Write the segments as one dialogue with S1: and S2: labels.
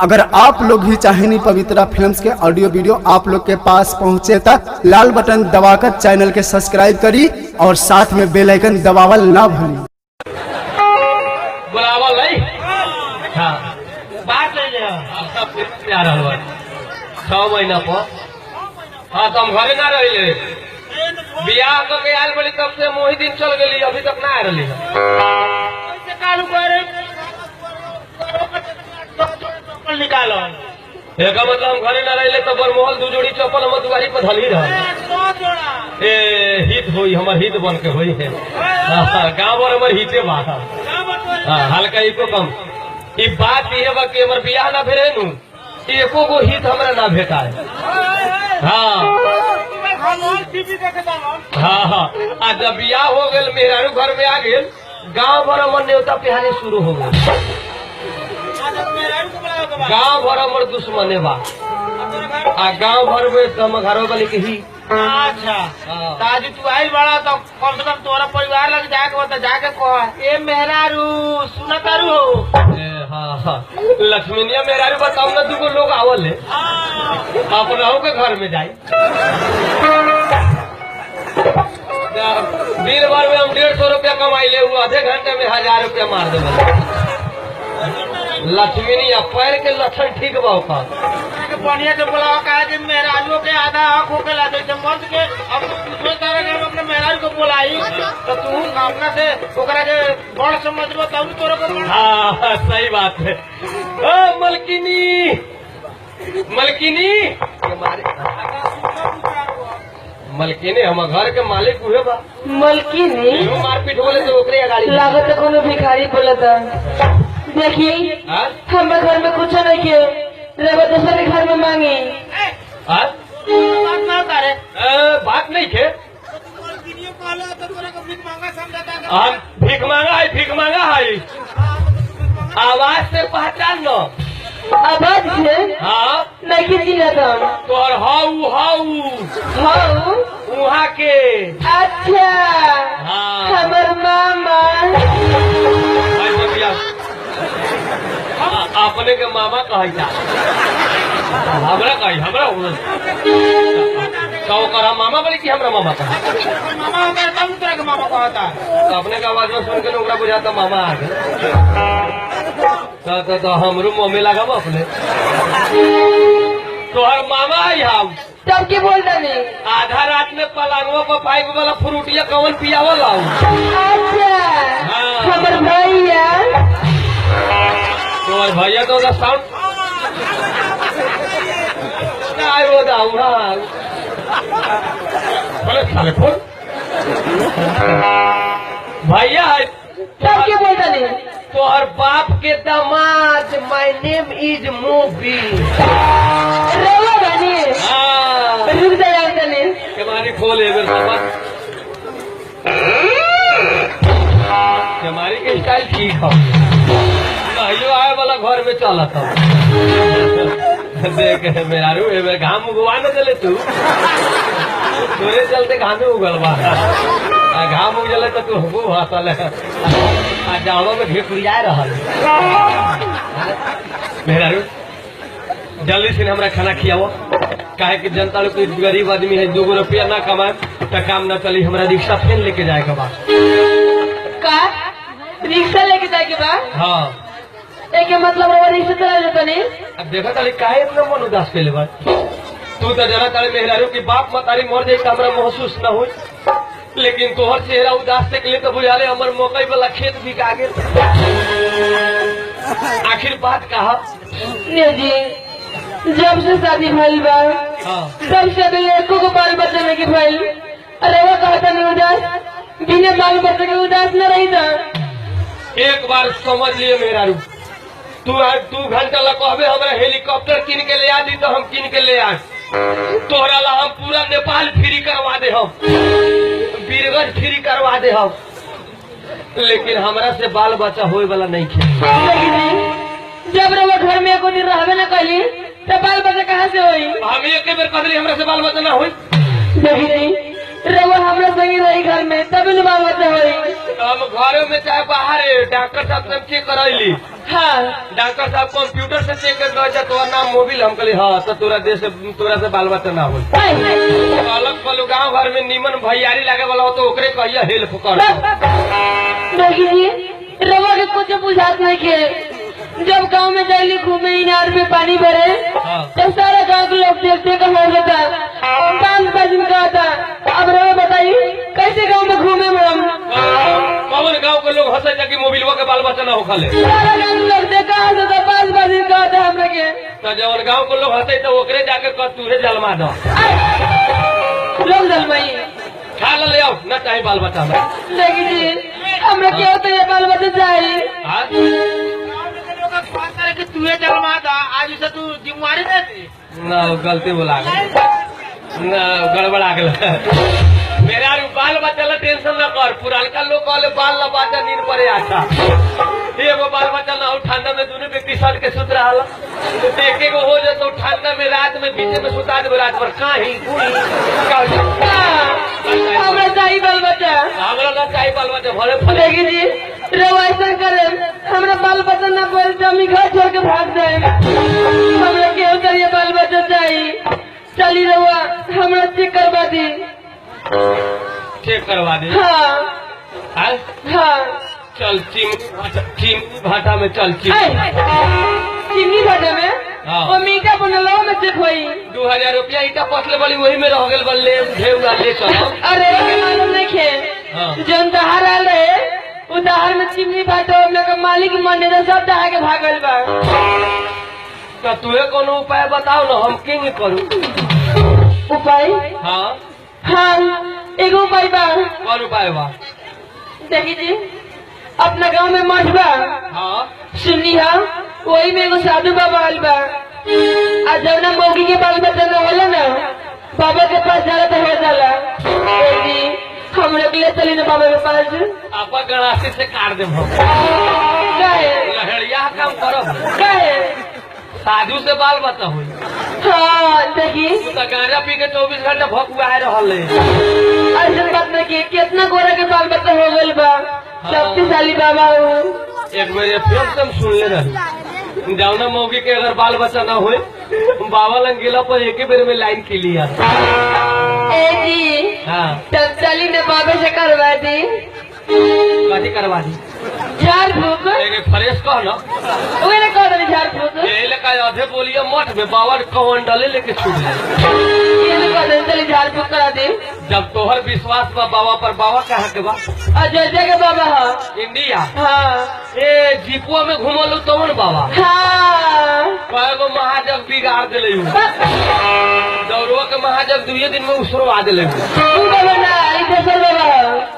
S1: अगर आप लोग भी चाहेंगे पवित्रा फिल्म्स के ऑडियो वीडियो आप लोग के पास पहुंचे तक लाल बटन दबाकर चैनल के सब्सक्राइब करी और साथ में बेल आइकन दबावल ना भूली।
S2: बुलावल नहीं हाँ बात ले ले यार हलवा 6 महीना पर हाँ तो हम घरे ना रही बियाह करके आयल बड़ी तब से मोही दिन चल गई अभी तक ना आ रही निकालो एक मतलब हम घरे ना रहे तो बरमोहल 2 जोड़ी चप्पल हम दुआरी पर धली रहे हित हुई हमार हित बन के हुई है गाँव और हमारे हिते बात हल्का एको कम ई बात ये बा कि हमार बियाह ना भेरे नु एको को हित हमरा ना भेटा है हाँ हाँ जब बियाह हो गए मेहरारू घर में आ गए गाँव भर हमर न्योता प्यारे शुरू हो गए गाँव भर हमर दुश्मने बा आ गाँव भर में हम घरों वाले के ही
S3: अच्छा ताजी तू आई बड़ा तो कम से कम तोरा परिवार लग जाके बता जाके कह ए मेहरारू सुना तारू
S2: हाँ हाँ लक्ष्मीनिया मेहरारू बताऊ ना 2 लोग आवल है अपना के घर में जाए दिन भर में हम 150 रुपया कमाई ले आधे घंटे में 1000 रुपया मार दे लक्ष्मीनिया पैर के लक्षण ठीक बा का
S3: बढ़िया से बोला कहा कि मेहरारू के आधा हक होके ला दे मर्द के अब दूसरे तरह के अपने मेहरारू को बोलाई तो तू अपना से ओकरा के बड़ समझबो तब तोरा को
S2: हाँ सही बात है ओ मलकिनी मलकिनी मलकिनी हम घर के मालिक हुए बा
S4: मलकिनी
S2: मारपीट बोले तो ओकरे गाड़ी
S4: लागत कोनो भिखारी बोलता देखिए हमारे घर में कुछ नहीं किए रेवा दूसरे घर में मांगे
S3: बात ना करे
S2: बात नहीं थे भीख मांगा है आवाज से पहचान लो
S4: आवाज से
S2: हाँ
S4: नहीं किसी ना था
S2: तोर हाउ वहाँ के
S4: अच्छा
S2: हाँ
S4: हमार मामा
S2: अपने के मामा कही हमरा कही हमरा तो मामा बोले कि हमरा मामा कही
S3: मामा हो गया तब तोरा के मामा कहता
S2: तो अपने का आवाज में सुन के ओकरा बुझाता मामा आ गए तो हमरो मम्मी लगा अपने तोहर मामा आई हम
S4: तब की बोल रहे
S2: आधा रात में पलंगवा पर पाइप वाला फ्रूटिया कौन पियावल
S4: अच्छा
S2: हाँ।
S4: हमार भैया
S2: तो भैया तो साउंड भैया
S4: तब की बोल रहे
S2: तोहर बाप के दामाद माय नेम इज मोबी
S4: रेवा बनी रुक जाए तने
S2: के मारी खोल एबर समझ हमारी के स्टाइल ठीक है कहियो आए वाला घर में चला था देख मेहरारू एबर घाम उगवा न चले तू तोरे चलते घामे उगल बा घाम उगले तो तू हमको हंसल जाड़ों में ढेकुरिया रहल मेहरारू जल्दी से हमरा खाना खियाओ काहे कि जनता लोग गरीब आदमी है 2 रुपया ना कमाए तो काम न चली हमरा रिक्शा फेन लेके जाए के बाद
S4: का रिक्शा लेके जाए के बाद
S2: हाँ
S4: एक मतलब वो रिक्शा चला जाता नहीं
S2: अब देखा ताली काहे इतना मन उदास कैले बा तू तो जरा ताले मेहरारू की बाप मतारी मर जाए तो हमरा महसूस न हो लेकिन तोहर चेहरा उदास देख ले तो बुझाले हमर मकई वाला खेत बिका गेल आखिर बात कहा
S4: जी जब से शादी भइल बा
S2: हाँ
S4: तब से भी एको को बाल बच्चे में की भइल अरे वो कहता नहीं उदास बिना बाल बच्चे के उदास न रही था
S2: एक बार समझ लिए मेहरारू तू घंटा ला कहबे हमरा हेलीकॉप्टर किन के ले आ दी तो हम किन के ले आ तोहरा ला हम पूरा नेपाल फ्री करवा दे हम बीरगंज फ्री करवा दे हम लेकिन हमरा से बाल बच्चा होए वाला नहीं थे
S4: जब वो घर में एको दिन रहबे न कही तो बाल बच्चा कहाँ से होई
S2: हम एक बेर कहली हमरा से बाल बच्चा ना होई
S4: देखी नहीं रवा हमरा संगी रही घर में तब बाल बच्चा होई
S2: हम घरों में चाहे बाहर डॉक्टर साहब से चेक करैली
S4: हाँ
S2: डॉक्टर साहब कंप्यूटर से चेक कर रहा तोरा नाम मोबिल हम कहली हाँ तो तोरा से बाल बच्चा ना हो अलग पलू गाँव घर में नीमन भैयारी लगे वाला हो तो ओकरे कहिया हेल्प कर
S4: देखिए रवा के कुछ बुझात नहीं के जब गांव में जाइली घूमे इनार में पानी भरे तो सारा गांव के लोग देखते कहाँ होता 5 बजे का था। अब रवा बताइए कैसे गांव में घूमे मैडम
S2: कौन गाँव के लोग हंसे कि मोबिलवा के बाल बच्चा ना हो खाले
S4: सारा गांव के लोग देखा होता 5 बजे का था हमरा के
S2: तो जब गाँव के लोग हंसे तो ओकरे जाके कह तुहे जलमा दो
S4: लोग जलमाई
S2: खा ले आओ न चाहे बाल बच्चा में
S4: लेकिन जी हमरा क्या होता है बाल बच्चा चाहिए
S3: तुझे जन्मा था आज से तू जिम्मेवारी देती
S2: ना गलती बोला ना गड़बड़ा गल मेरा बाल बच्चा ला टेंशन न कर पुरानका लोग कहले बाल न बच्चा नींद पड़े अच्छा एगो बाल बच्चा ना हो ठंडा में दोनों व्यक्ति सट के सुत रहा एक हो जाए तो ठंडा में रात में बीच में सुता दे रात भर कहीं
S4: हमरा चाहिए बाल बच्चा
S2: हमरा ना चाहिए बाल बच्चा भरे फले
S4: देखिए जी रवा ऐसा करे हमरा बाल बच्चा न बोल जमी घर छोड़ के भाग जाए हमरा क्यों करिए बाल बच्चा चाहिए चली रवा हमरा चेक करवा दी
S2: चेक करवा दे
S4: हाँ हाँ
S2: चल चीनी भाटा में चल
S4: चीनी भाटा में
S2: हाँ।
S4: वो मीठा बनलो में चेक हुई
S2: 2000 रुपया ईटा पसले वाली वही में रह गए बल्ले ढेउआ ले चलो
S4: अरे मालूम नहीं खे
S2: हाँ।
S4: जौन दहार आल रहे वो दहार में चिमनी भाटा हम लोग मालिक मैनेजर सब दहा के भागल बा
S2: तो तुहे कोनो उपाय बताओ ना हम किंग करूँ
S4: उपाय
S2: हाँ
S4: हाँ एगो उपाय बा
S2: कौन उपाय बा
S4: देखी जी अपना गांव में मठ बा
S2: हाँ
S4: सुनी हा वही में एगो साधु बाबा आल बा आज जौना मौगी के बाल बच्चा न होला ना बाबा के पास जाला तो हो जाला जी हम लोग ले चली ना बाबा के पास
S2: आपा गणासी से काट दे
S4: काहे
S2: लहरिया काम करब
S4: काहे
S2: साधु से बाल बच्चा हुई
S4: हाँ देखी
S2: तू तो गांजा पी के 24 घंटा भकुआ रहल
S4: ऐसा बात नहीं की कितना गोरा के बाल बच्चा हो गल बा शक्तिशाली बाबा हो
S2: एक मेरे फिर से हम सुन ले रही जावना मौगी के अगर बाल बच्चा ना हुए बाबा लंग गिला पर एक ही बेर में लाइन की लिया
S4: ए जी
S2: हाँ
S4: तब चली ने बाबा से करवा दी
S2: कथी करवा दी
S4: झाड़ फूक
S2: एक फ्रेश कह ना
S4: उन्हें कह दे झाड़ फूक
S2: यही लगा आधे बोलिए मठ में बाबा कमंडले लेके छूट गए
S4: ये कह दे चली झाड़ फूक करा दे
S2: जब तोहर विश्वास बा बाबा पर बाबा कहाँ के बा
S4: अयोध्या के बाबा है
S2: इंडिया
S4: हाँ
S2: ए जीपुआ में घुमलू तवन बाबा
S4: हाँ
S2: कएगो महाजग बिगाड़ दिले दौड़वा के महाजग 2 दिन में उसरवा दिले
S4: तू बाबा ना इधर बाबा है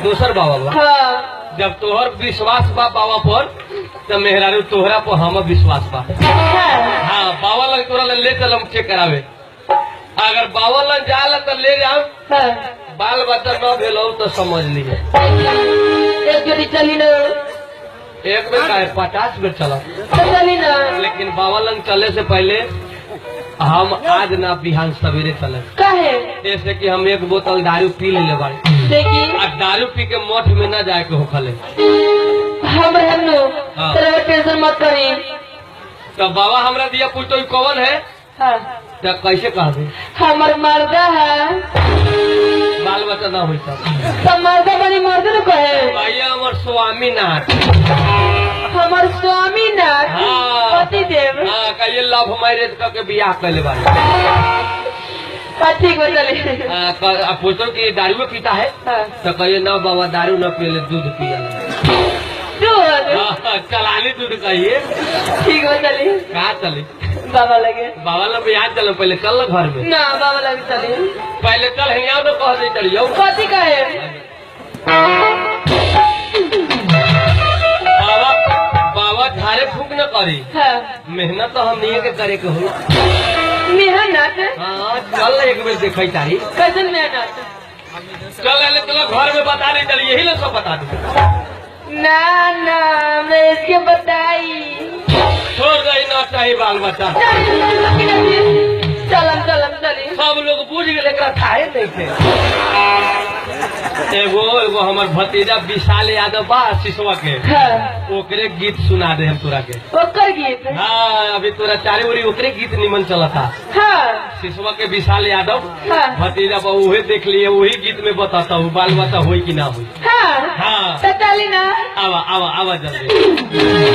S2: दोसर बाबा बा
S4: हाँ
S2: जब तोहर विश्वास बा बाबा पर तो मेहरारू तोहरा पर हम विश्वास बा हाँ बाबा लग तोरा ले चलम चेक करावे अगर बाबा लग जाला तो ले जाओ बाल बच्चा न भेल तो समझ लीजिए
S4: एक जोड़ी चली ना
S2: एक बेर का 50 बेर चला
S4: चली ना
S2: लेकिन बाबा लंग चले से पहले हम आज ना बिहान सवेरे चले
S4: काहे
S2: जैसे कि हम 1 बोतल दारू पी ले बाड़ी
S4: देखी
S2: आ दारू पी के मठ में न जाए के होखले
S4: हम
S2: हाँ।
S4: तेरा टेंशन मत करी
S2: तो बाबा हमरा दिया पूछो कौन है
S4: हाँ।
S2: तो कैसे कह दे
S4: हमार मर्दा है
S2: बाल बच्चा ना हुई
S4: तो मर्दा बनी मर्द न कहे
S2: भैया हमार स्वामी नाथ
S4: हमार स्वामी नाथ
S2: हाँ।
S4: पति देव
S2: हाँ कहिए लव मैरिज करके बियाह कर ले बाड़ी
S4: ठीक हो चले
S2: पूछो कि दारू पीता है
S4: हाँ।
S2: तो कहिए ना बाबा दारू न पिए दूध पिया चलानी दूध कहिए
S4: ठीक हो चली
S2: कहाँ चले
S4: बाबा लगे
S2: बाबा लोग यहाँ चलो पहले चल ना घर में
S4: ना बाबा लगे चली
S2: पहले चल हियाँ तो कह दे चलियो
S4: कथी कहे
S2: बाबा बाबा झाड़े फूक न करी
S4: हाँ।
S2: मेहनत तो हम नहीं के करे के हो
S4: मेहनत
S2: हाँ चल एक बेर देखे तारी
S4: कैसन मेहनत
S2: चल चलो घर में बता दे चल यही लोग सब बता दे
S4: ना ना मैं इसके बताई
S2: छोड़ दे ना चाहिए बाल बच्चा
S4: चलम चलम चली
S2: सब लोग बूझ गए था नहीं थे एगो हमर भतीजा विशाल यादव बा सिसवा के,
S4: हाँ,
S2: ओकरे गीत सुना दे हम तोरा के।
S4: ओकर गीत।
S2: हाँ, अभी तोरा चारे ओरी ओकरे गीत निमन चला था।
S4: हाँ
S2: सिसवा के विशाल यादव
S4: हाँ
S2: भतीजा बा, उहे देख लिए, वही गीत में बताता हूँ बाल बता हुई कि ना हुई।
S4: हाँ
S2: हाँ,
S4: तो चली ना।
S2: आवा आवा आवा जल्दी।